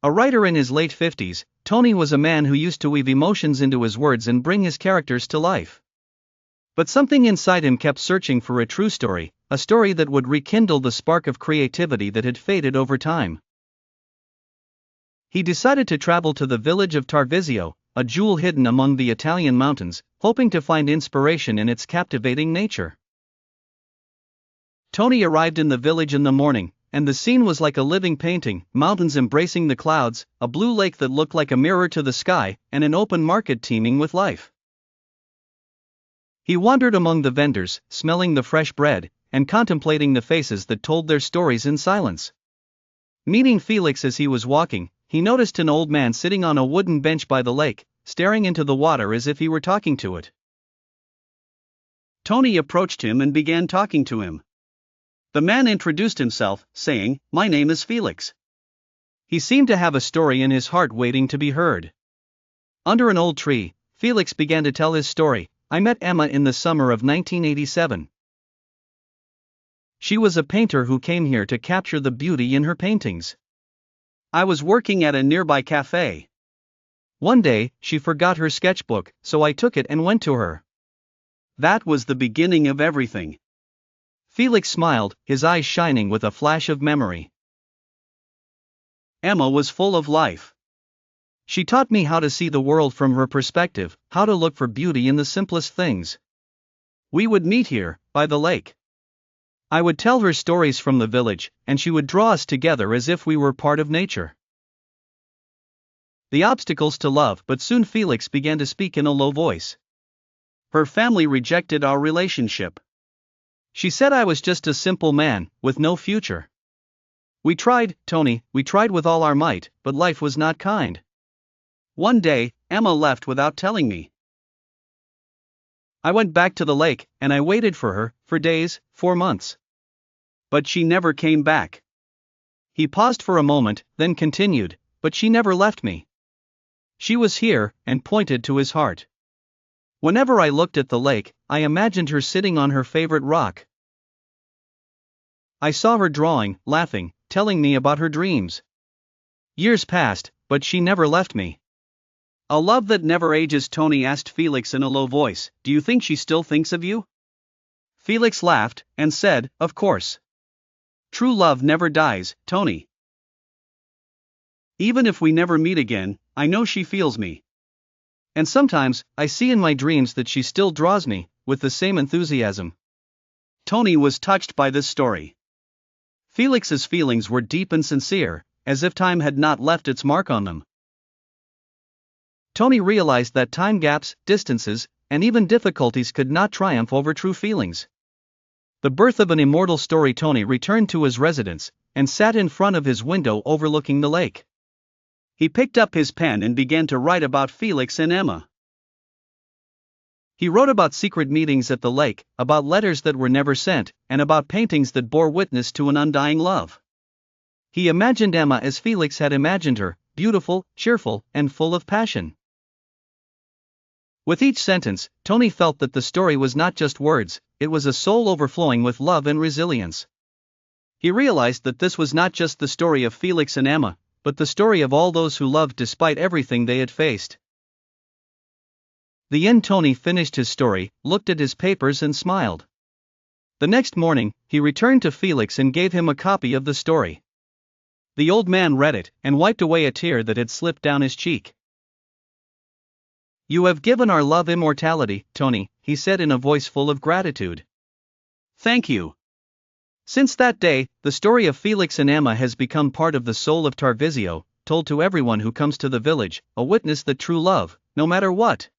A writer in his late 50s, Tony was a man who used to weave emotions into his words and bring his characters to life. But something inside him kept searching for a true story, a story that would rekindle the spark of creativity that had faded over time. He decided to travel to the village of Tarvisio, a jewel hidden among the Italian mountains, hoping to find inspiration in its captivating nature. Tony arrived in the village in the morning, and the scene was like a living painting: mountains embracing the clouds, a blue lake that looked like a mirror to the sky, and an open market teeming with life. He wandered among the vendors, smelling the fresh bread, and contemplating the faces that told their stories in silence. Meeting Felix as he was walking, he noticed an old man sitting on a wooden bench by the lake, staring into the water as if he were talking to it. Tony approached him and began talking to him. The man introduced himself, saying, "My name is Felix." He seemed to have a story in his heart waiting to be heard. Under an old tree, Felix began to tell his story. "I met Emma in the summer of 1987. She was a painter who came here to capture the beauty in her paintings. I was working at a nearby cafe. One day, she forgot her sketchbook, so I took it and went to her. That was the beginning of everything." Felix smiled, his eyes shining with a flash of memory. Emma was full of life. She taught me how to see the world from her perspective, how to look for beauty in the simplest things. We would meet here, by the lake. I would tell her stories from the village, and she would draw us together as if we were part of nature. The obstacles to love. But soon Felix began to speak in a low voice. Her family rejected our relationship. She said I was just a simple man, with no future. We tried, Tony, we tried with all our might, but life was not kind. One day, Emma left without telling me. I went back to the lake, and I waited for her, for days, for months. But she never came back. He paused for a moment, then continued, "But she never left me. She was here," and pointed to his heart. "Whenever I looked at the lake, I imagined her sitting on her favorite rock. I saw her drawing, laughing, telling me about her dreams. Years passed, but she never left me." "A love that never ages," Tony asked Felix in a low voice. "Do you think she still thinks of you?" Felix laughed, and said, "Of course. True love never dies, Tony. Even if we never meet again, I know she feels me. And sometimes, I see in my dreams that she still draws me, with the same enthusiasm." Tony was touched by this story. Felix's feelings were deep and sincere, as if time had not left its mark on them. Tony realized that time gaps, distances, and even difficulties could not triumph over true feelings. The birth of an immortal story. Tony returned to his residence, and sat in front of his window overlooking the lake. He picked up his pen and began to write about Felix and Emma. He wrote about secret meetings at the lake, about letters that were never sent, and about paintings that bore witness to an undying love. He imagined Emma as Felix had imagined her, beautiful, cheerful, and full of passion. With each sentence, Tony felt that the story was not just words, it was a soul overflowing with love and resilience. He realized that this was not just the story of Felix and Emma, but the story of all those who loved despite everything they had faced. The end. Tony finished his story, looked at his papers and smiled. The next morning, he returned to Felix and gave him a copy of the story. The old man read it, and wiped away a tear that had slipped down his cheek. "You have given our love immortality, Tony," he said in a voice full of gratitude. "Thank you." Since that day, the story of Felix and Emma has become part of the soul of Tarvisio, told to everyone who comes to the village, a witness that true love, no matter what,